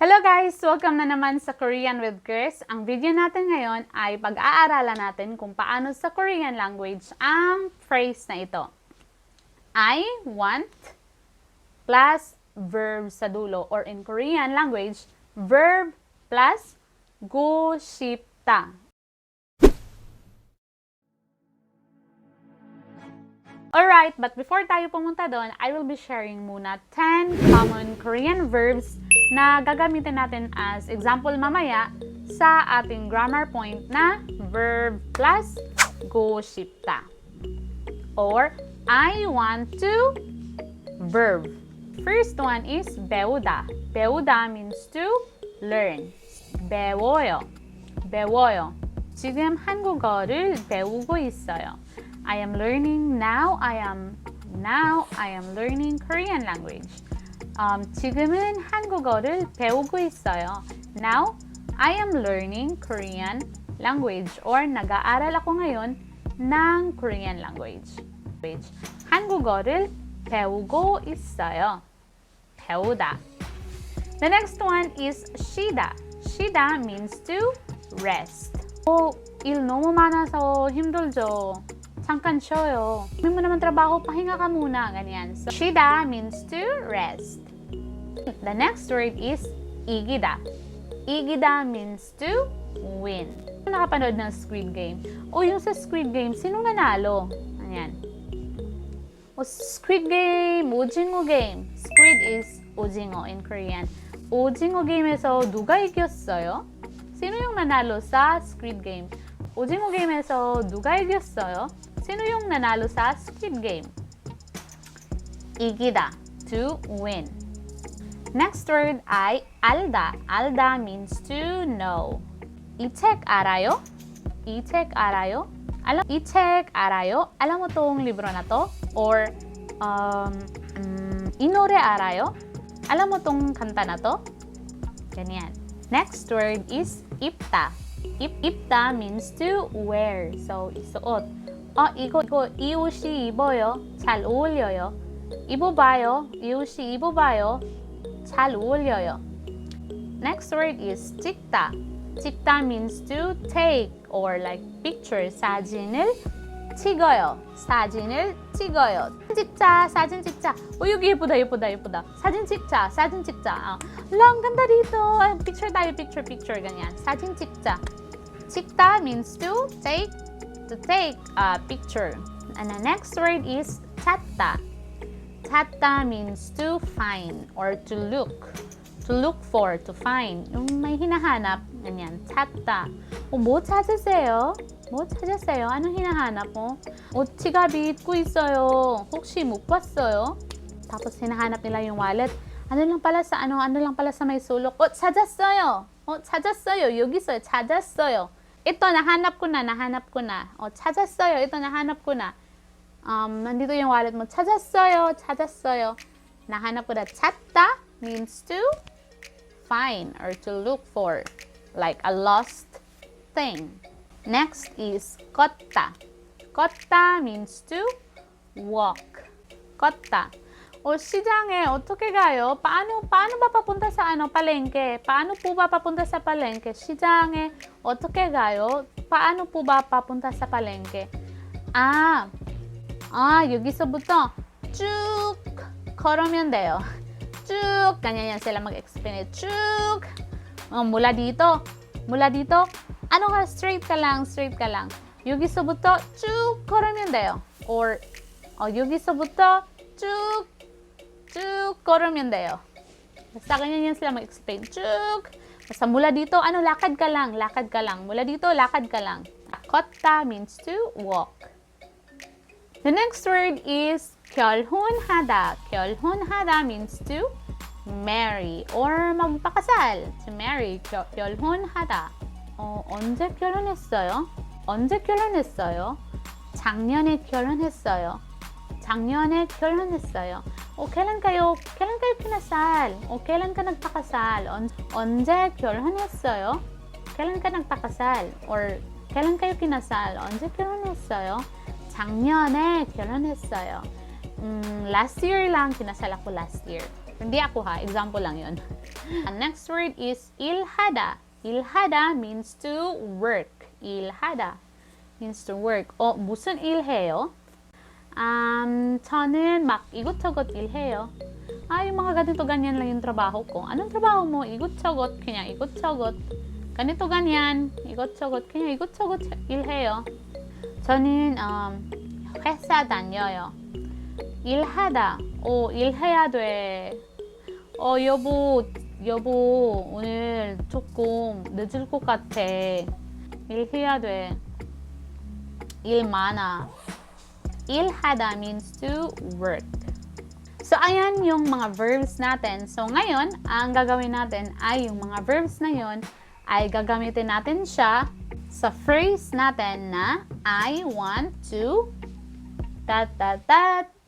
Hello guys! Welcome na naman sa Korean with Chris. Ang video natin ngayon ay pag-aaralan natin kung paano sa Korean language ang phrase na ito. I want plus verb sa dulo, or in Korean language, verb plus go 싶다. Alright, but before tayo pumunta doon, I will be sharing muna 10 common Korean verbs na gagamitin natin as example mamaya sa ating grammar point na verb plus go 싶다. Or, I want to verb. First one is 배우다. 배우다 means to learn. 배워요. 배워요. 지금 한국어를 배우고 있어요. I am learning now. I am learning Korean language. 지금은 한국어를 배우고 있어요. Now, I am learning Korean language, or nag-aaral ako ngayon ng Korean language. 한국어를 배우고 있어요. 배우다. The next one is 쉬다. 쉬다 means to rest. 일 너무 많아서 힘들죠. 잠깐 쉬어요. May mo naman trabaho, pahinga ka muna. Ganyan. So, 쉬다 means to rest. The next word is 이기다. 이기다 means to win. Nakapanood ng Squid Game. Yung sa Squid Game, sinong nanalo? Ayan. Squid Game, 오징어 game. Squid is 오징어 in Korean. 오징어 게임에서 누가 이겼어요? Sino yung nanalo sa Squid Game? 오징어 게임에서 누가 이겼어요? Sino yung nanalo sa Squid Game? 이기다, to win. Next word ay 알다. 알다 means to know. 이 책 알아요? 이 책 알아요? 이 책 알아요? Alam mo tong libro na to? Or, 이 노래 알아요? Alam mo tong kanta na to? Ganyan. Next word is 입다. 입다 means to wear. So, isuot. 이거 이 옷이 입어요. 잘 어울려요. 입어봐요. 이 옷이 입어봐요. 잘 어울려요. Next word is 찍다. 찍다 means to take or like picture. 사진을 찍어요. 사진을 찍어요. 사진 찍자. 여기 예쁘다. 사진 찍자. Ang ganda dito. Picture tayo, picture. Ganyan. 사진 찍자. 찍다 means to take a picture. And the next word is 찾다. 찾다 means to find or to look. To look for, to find. Yung may hinahanap, ganyan. 찾다. 뭐 찾으세요? 뭐 찾으세요? Anong hinahanap mo? 지갑이 잊고 있어요. 혹시 못 봤어요? Tapos hinahanap nila yung wallet. Ano lang pala sa may sulok. 찾았어요. 찾았어요. 여기 있어요. 찾았어요. Ito, nahanap ko na. 찾았어요. Ito, nahanap ko na. Nandito yung wallet mo. 찾았어요. Nahanap ko na. 찾다 means to find or to look for, like a lost thing. Next is 걷다. 걷다 means to walk. 걷다. 시장에 어떻게 가요? paano ba papunta sa palengke? Paano po ba papunta sa palengke? 시장에 어떻게 가요? paano po ba papunta sa palengke? 여기서부터 쭉 걸으면 돼요. 쭉, ganyan sila mag-explain. 쭉, mula dito. Straight ka lang. 여기서부터 쭉 걸으면 돼요. Or, 여기서부터 쭉 걸으면 돼요. Basta ganyan sila mag-explain. 쭉. Basta mula dito, lakad ka lang. Mula dito, lakad ka lang. 걷다 means to walk. The next word is 결혼하다. 결혼하다 means to marry or magpakasal. To marry. 결혼하다. 언제 결혼했어요? 작년에 결혼했어요. kailan kayo kinasal? kailan ka nagpakasal? 언제 결혼했어요? kailan ka nagpakasal? Or kailan kayo kinasal? 언제 결혼했어요? 작년에 결혼했어요. Last year lang, kinasal ako last year. Hindi ako ha, example lang yun. Next word is ilhada. Ilhada means to work. ilhada means to work. 무슨 일 해요? 저는 막 이것저것 일해요. yung mga ganito ganyan lang yung trabaho ko. Anong trabaho mo? 이것저것, 그냥 이것저것. ganito ganyan, 이것저것, 그냥 이것저것 일해요. 저는 회사 다녀요. 일하다. 일해야 돼. 여보, 오늘 조금 늦을 것 같아. 일해야 돼. 일 많아. ilhada means to work. So, ayan yung mga verbs natin. So, ngayon, ang gagawin natin ay yung mga verbs na yun ay gagamitin natin siya sa phrase natin na I want to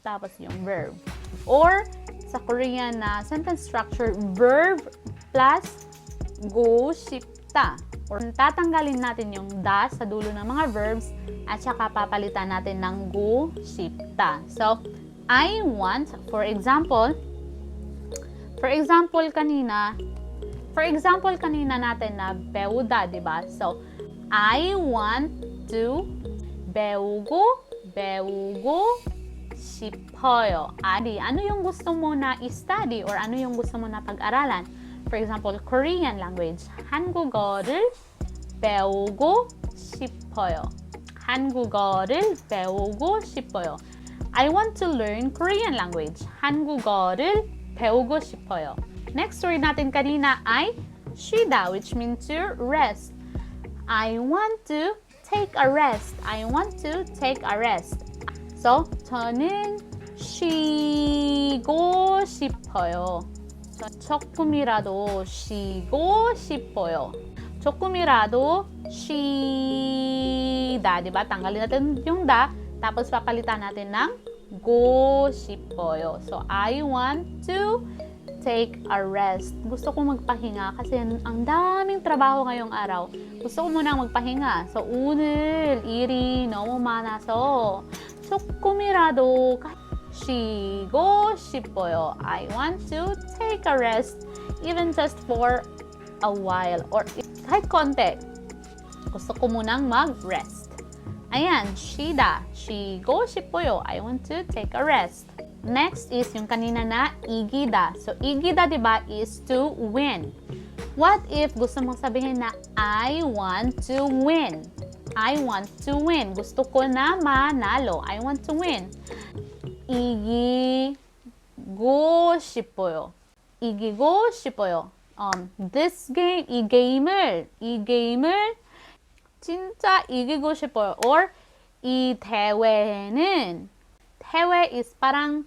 tapos yung verb. Or, sa Korean na sentence structure, verb plus go 싶다. Or tatanggalin natin yung da sa dulo ng mga verbs at saka papalitan natin ng go 싶다. So, I want, for example kanina natin na 배우다, di ba? So, I want to 배우고 싶어요. Ano yung gusto mo na i-study or ano yung gusto mo na pag-aralan? For example, Korean language. 한국어를 배우고 싶어요. 한국어를 배우고 싶어요. I want to learn Korean language. 한국어를 배우고 싶어요. Next word natin kanina ay 쉬다, which means to rest. I want to take a rest. I want to take a rest. So, 저는 쉬고 싶어요. 조금이라도 쉬고 싶어요. 조금이라도 쉬다, diba? Tanggalin natin yung da, tapos papalitan natin ng go 싶어요. So, I want to take a rest. Gusto kong magpahinga kasi ang daming trabaho ngayong araw. Gusto ko munang magpahinga. So, 오늘 일이 너무 많아서 조금이라도 쉬고 싶어요. I want to take a rest even just for a while or kahit konti. Gusto ko munang mag-rest. Ayan, 쉬다. 쉬고 싶어요. I want to take a rest. Next is yung kanina na 이기다. So, 이기다, diba, is to win. What if gusto mong sabihin na I want to win? I want to win. Gusto ko na manalo. I want to win. 이기고 싶어요. 이기고 싶어요. This game, 이 게임을 진짜 이기고 싶어요. Or 이 대회는, 대회 is parang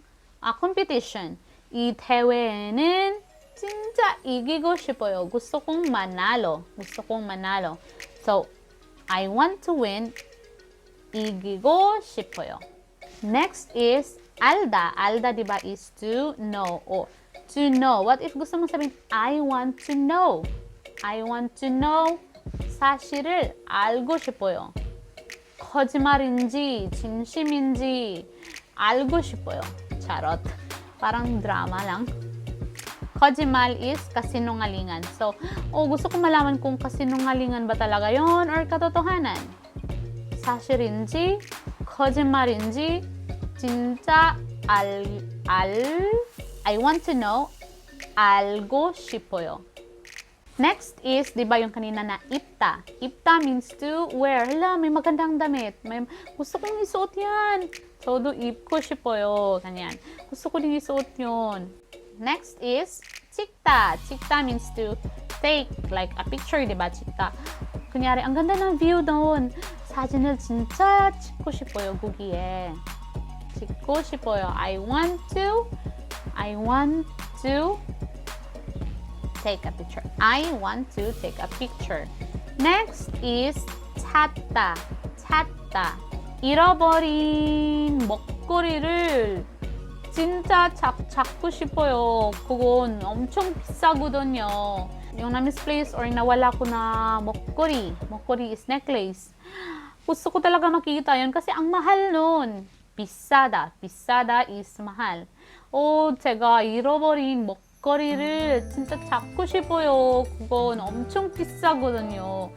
competition. 이 대회는 진짜 이기고 싶어요. gusto kong manalo. Gusto kong manalo. So, I want to win. 이기고 싶어요. Next is 알다. 알다, diba, is to know. Or to know. What if gusto mong sabihin, I want to know. I want to know. 사실을 알고 싶어요. 거짓말인지 진심인지 알고 싶어요. Charot. Parang drama lang. 거짓말 is kasinungalingan. So, gusto ko malaman kung kasinungalingan ba talaga yon or katotohanan. 사실인지 거짓말인지 진짜 I want to know. 알고 싶어요. Next is, di ba yung kanina na 입다. 입다 means to wear. Hala, may magandang damit. Gusto kong isuot yan. 저도 입고 싶어요. Ganyan. Gusto ko din isuot yun. Next is 찍다. 찍다 means to take, like a picture, di ba? 찍다. kunyari, ang ganda ng view doon. 사진을 진짜 찍고 싶어요, 거기에. 찍고 싶어요. I want to take a picture. I want to take a picture. Next is 찾다. 찾다. 잃어버린 먹거리를 진짜 찾고 싶어요. 그건 엄청 비싸거든요. Yung na-misplace or nawala ko na 먹거리. 먹거리 is necklace. Gusto ko talaga makita yun kasi ang mahal nun. 비싸다. 비싸다 is mahal. 제가 잃어버린 먹거리를 진짜 잡고 싶어요. 그건 엄청 비싸거든요.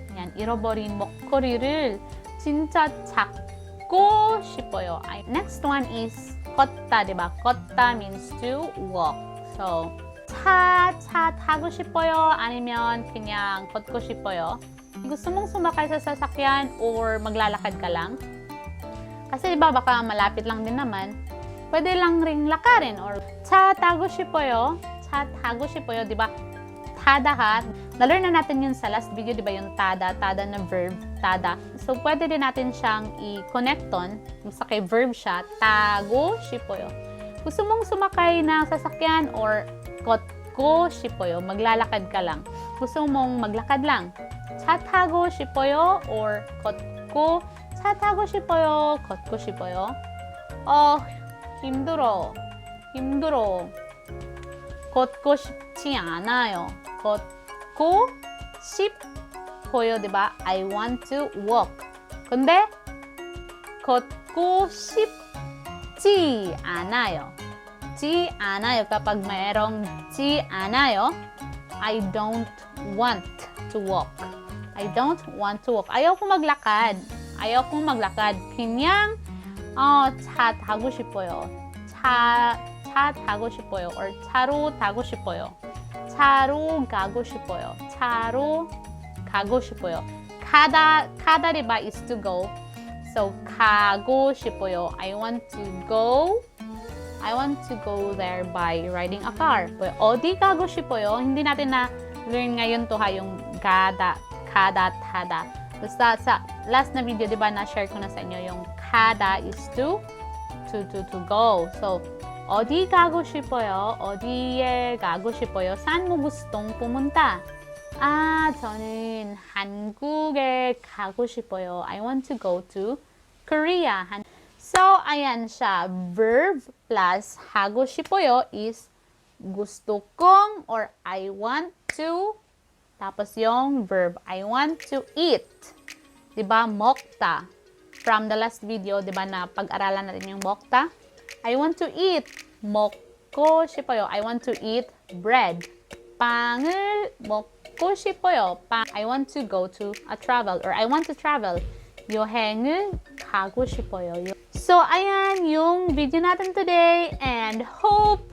그냥 잃어버린 먹거리를 진짜 잡고 싶어요. Next one is 걷다, diba? 걷다 means to walk. So, 차 타고 싶어요? 아니면 그냥 걷고 싶어요? Gusto mong sumakay sa sasakyan or maglalakad ka lang? Kasi diba baka malapit lang din naman. Pwede lang ring lakarin or 차 타고 싶어요. 차 타고 싶어요, diba? Tada ka. Na-learn na natin yun sa last video, diba? Yung tada na verb, tada. So, pwede din natin siyang i-connect on. Basta kay verb siya, tago 싶어요. Gusto mong sumakay ng sasakyan or 걷고 싶어요. Maglalakad ka lang. Gusto mong maglakad lang. 차 타고 싶어요 or 걷고 차 타고 싶어요. 걷고 싶어요. 힘들어. 걷고 싶지 않아요. 걷고 싶어요, diba? I want to walk. 근데 걷고 싶지 않아요. 지 않아요. Kapag mayroong 지 않아요, I don't want to walk. I don't want to walk. Ayoko maglakad. 그냥 차 타고 싶어요. 차 타고 싶어요. or 차로 타고 싶어요. 차로 가고 싶어요. 차로 가고 싶어요. 가다 diba is to go. So 가고 싶어요. I want to go there by riding a car. 어디 가고 싶어요? hindi natin na learn ngayon to yung kada, tada. Basta sa last na video, diba, na-share ko na sa inyo yung kada is to go. So, 어디 가고 싶어요? 어디에 가고 싶어요? saan mo gustong pumunta? 저는 한국에 가고 싶어요. I want to go to Korea. So, ayan siya. Verb plus hago 싶어요 is gusto kong or I want to. Tapos yung verb, I want to eat. Diba? 먹다. From the last video, diba, na pag-aralan natin yung 먹다. I want to eat. 먹고 싶어요. I want to eat bread. 빵을 먹고 싶어요. I want to go to a travel or I want to travel. 여행을 가고 싶어요. So, ayan yung video natin today and hope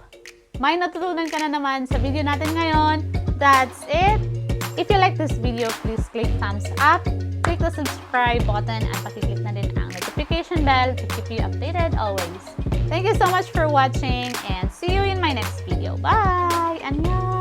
may natutunan ka na naman sa video natin ngayon. That's it. If you like this video, please click thumbs up, click the subscribe button, at pakiclick na din ang notification bell to keep you updated always. Thank you so much for watching and see you in my next video. Bye! Annyeong!